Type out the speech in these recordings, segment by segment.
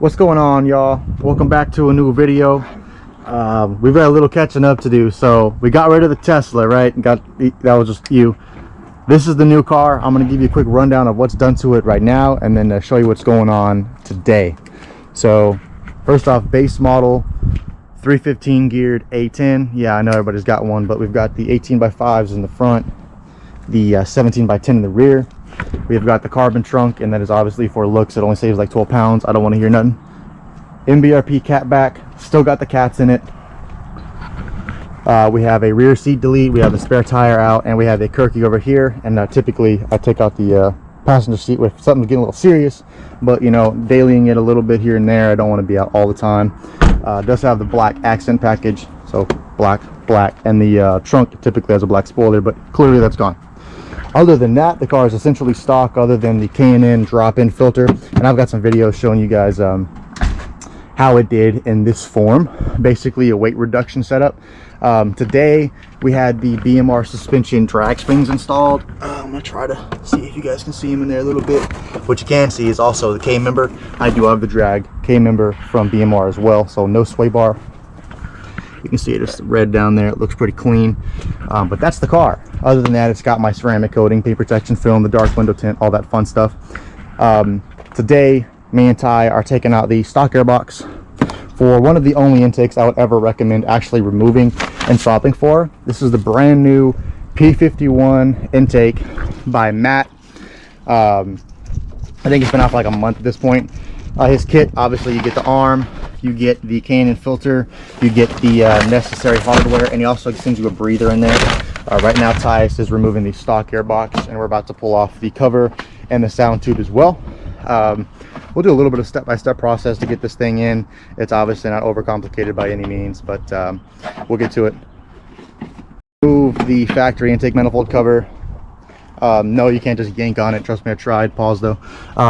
What's going on, y'all? Welcome back to a new video. We've got a little catching up to do. So we got rid of the Tesla, right? That was just you. This is the new car. I'm going to give you a quick rundown of what's done to it right now, and then show you what's going on today. So first off, base model 315 geared A10. Yeah, I know everybody's got one, but we've got the 18x5s in the front, the 17x10 in the rear. We've got the carbon trunk, and that is obviously for looks. It only saves like 12 pounds. I don't want to hear nothing. MBRP cat back, still got the cats in it. We have a rear seat delete, we have a spare tire out, and we have a Kirky over here. And typically I take out the passenger seat if something's getting a little serious, but you know, dailying it a little bit here and there. I don't want to be out all the time. Does have the black accent package, so black, and the trunk typically has a black spoiler, but clearly that's gone. Other than that, the car is essentially stock, other than the K&N drop-in filter, and I've got some videos showing you guys how it did in this form. Basically a weight reduction setup. Today we had the Bmr Suspension drag springs installed. I'm gonna try to see if you guys can see them in there a little bit. What you can see is also the K member. I do have the drag K member from Bmr as well, so no sway bar. You can see it, it's red down there. It looks pretty clean, but that's the car. Other than that, it's got my ceramic coating, paint protection film, the dark window tint, all that fun stuff. Today, me and Ty are taking out the stock airbox for one of the only intakes I would ever recommend actually removing and swapping for. This is the brand new P51 intake by Matt. I think it's been out for like a month at this point. His kit, obviously you get the arm, you get the K&N filter, you get the necessary hardware, and he also sends you a breather in there. Right now Tyus is removing the stock airbox, and we're about to pull off the cover and the sound tube as well. We'll do a little bit of step-by-step process to get this thing in. It's obviously not overcomplicated by any means, but we'll get to it. Move the factory intake manifold cover. No, you can't just yank on it. Trust me, I tried. Pause though.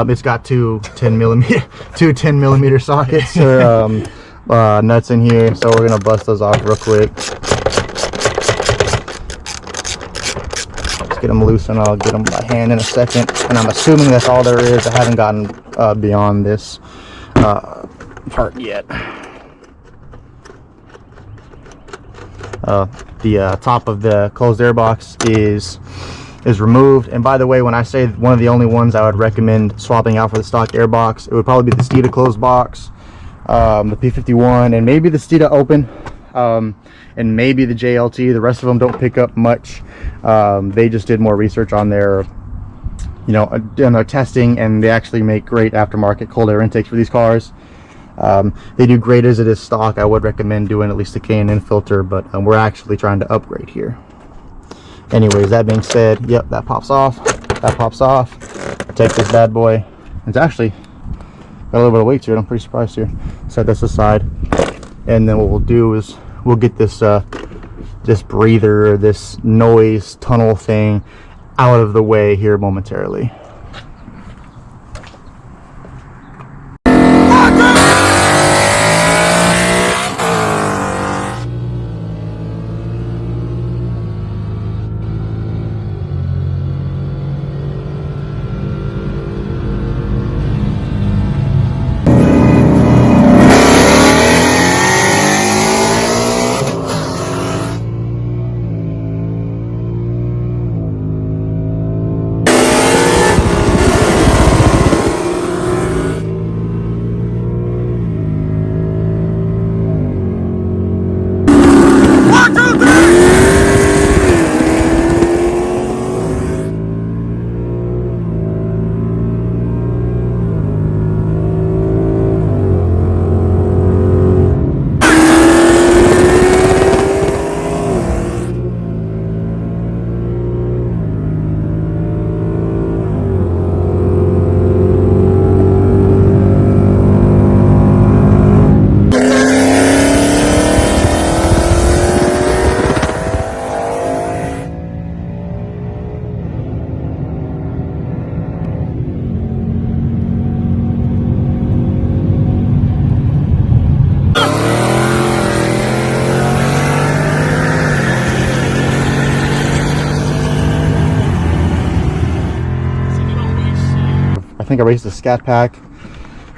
It's got two 10 millimeter sockets or nuts in here, so we're gonna bust those off real quick. Let's get them loose, and I'll get them by hand in a second. And I'm assuming that's all there is. I haven't gotten beyond this part yet. The top of the closed airbox is removed. And by the way, when I say one of the only ones I would recommend swapping out for the stock airbox, it would probably be the Steeda closed box, the P51, and maybe the Steeda open, and maybe the JLT. The rest of them don't pick up much. They just did more research on their, you know, on their testing, and they actually make great aftermarket cold air intakes for these cars. They do great as it is stock. I would recommend doing at least a K&N filter, but we're actually trying to upgrade here. Anyways, that being said, yep, that pops off. That pops off. Take this bad boy. It's actually got a little bit of weight to it. I'm pretty surprised here. Set this aside, and then what we'll do is we'll get this this breather, or this noise tunnel thing out of the way here momentarily. think I raised the scat pack.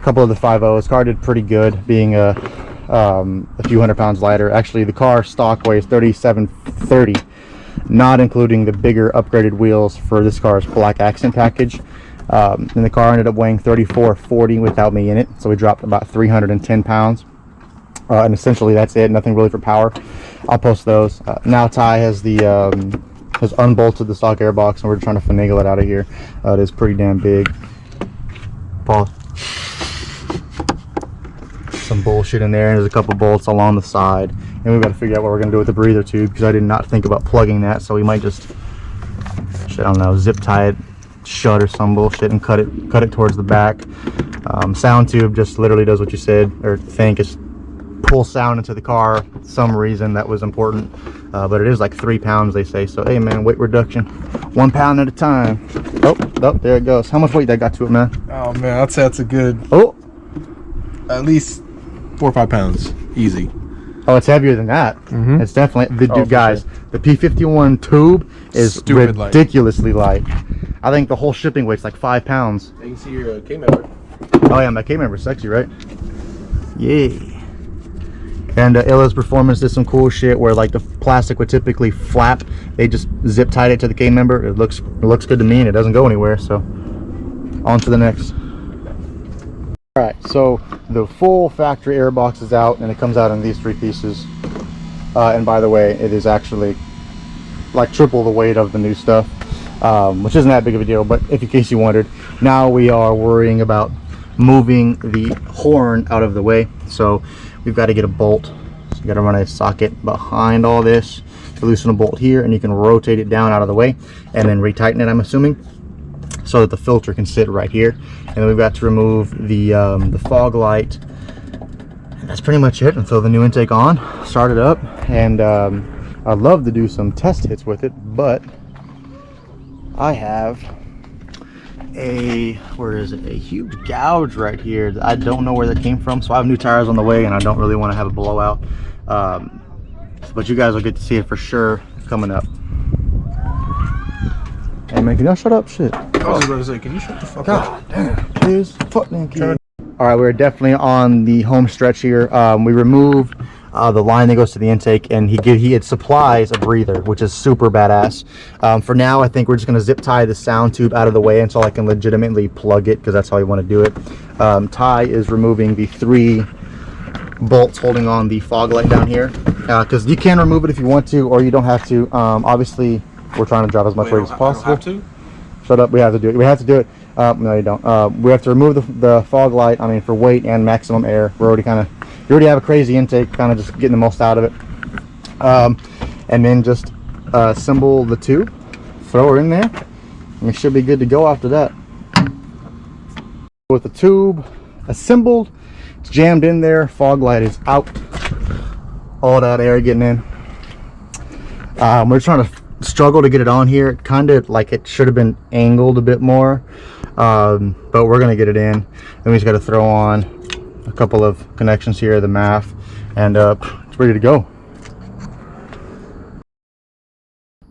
a couple of the 5.0s. Car did pretty good, being a few hundred pounds lighter. Actually, the car stock weighs 3730, not including the bigger upgraded wheels for this car's black accent package. And the car ended up weighing 3440 without me in it, so we dropped about 310 pounds. And essentially that's it, nothing really for power. I'll post those. Now Ty has the has unbolted the stock airbox, and we're trying to finagle it out of here. It is pretty damn big. Pause. Some bullshit in there, and there's a couple bolts along the side, and we've got to figure out what we're going to do with the breather tube, because I did not think about plugging that, so we might just, I don't know, zip tie it shut or some bullshit and cut it towards the back. Sound tube just literally does what you said, or think, is pull sound into the car. Some reason that was important, but it is like 3 pounds, they say. So hey man, weight reduction 1 pound at a time. Oh, there it goes. How much weight that got to it, man? Oh man, I'd say that's a good, at least 4 or 5 pounds easy. Oh, it's heavier than that. It's definitely dude, guys, sure. The P51 tube is stupid ridiculously light. I think the whole shipping weight's like 5 pounds. You can see your K member. Oh yeah, my K member's sexy, right? Yeah. And Illa's Performance did some cool shit where like the plastic would typically flap. They just zip tied it to the K member. It looks good to me, and it doesn't go anywhere. So on to the next. All right, so the full factory airbox is out, and it comes out in these 3 pieces. And by the way, it is actually like triple the weight of the new stuff, which isn't that big of a deal. But if in case you wondered, now we are worrying about moving the horn out of the way. So we've got to get a bolt. So you got to run a socket behind all this to loosen a bolt here, and you can rotate it down out of the way and then retighten it, I'm assuming, so that the filter can sit right here. And then we've got to remove the fog light, and that's pretty much it. And throw the new intake on, start it up, and I'd love to do some test hits with it, but I have a huge gouge right here. I don't know where that came from, so I have new tires on the way, and I don't really want to have a blowout. But you guys will get to see it for sure coming up. Hey man, can y'all shut up? Shit. I was about to say, can you shut the fuck up? God damn, please. Fuck them kids. All right, we're definitely on the home stretch here. We removed the line that goes to the intake, and he had supplies a breather, which is super badass. For now, I think we're just gonna zip tie the sound tube out of the way until I can legitimately plug it, because that's how I want to do it. Ty is removing the 3 bolts holding on the fog light down here, because you can remove it if you want to, or you don't have to. Obviously, we're trying to drop as much weight as possible. I don't have to? Shut up. We have to do it. We have to do it. No, you don't. We have to remove the fog light. I mean, for weight and maximum air. You already have a crazy intake, kind of just getting the most out of it. And then just assemble the tube, throw her in there, and we should be good to go after that. With the tube assembled, it's jammed in there, fog light is out, all that air getting in. We're trying to struggle to get it on here, kind of like it should have been angled a bit more, but we're gonna get it in. And we just got to throw on a couple of connections here, the MAF, and it's ready to go.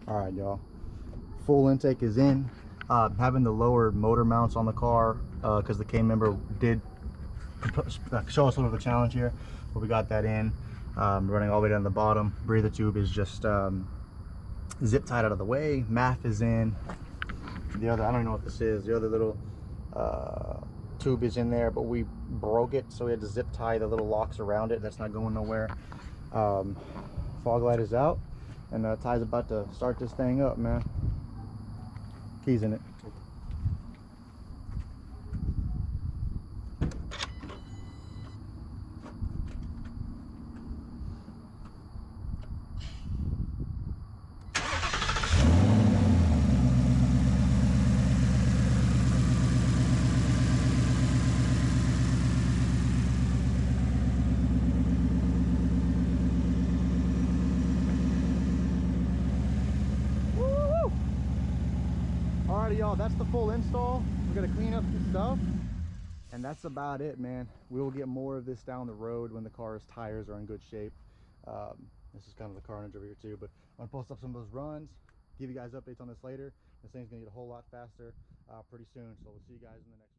All right, y'all, full intake is in. Having the lower motor mounts on the car, because the K member did show us a little of a challenge here, but we got that in. Running all the way down the bottom. Breather tube is just zip tied out of the way. MAF is in. The other, I don't even know what this is, the other little tube is in there, but we broke it, so we had to zip tie the little locks around it. That's not going nowhere. Fog light is out, and Ty's about to start this thing up, man. Keys in it. Y'all, that's the full install. We're gonna clean up the stuff, and that's about it, man. We will get more of this down the road when the car's tires are in good shape. This is kind of the carnage over here too, but I'm gonna post up some of those runs, give you guys updates on this later. This thing's gonna get a whole lot faster pretty soon, so we'll see you guys in the next one.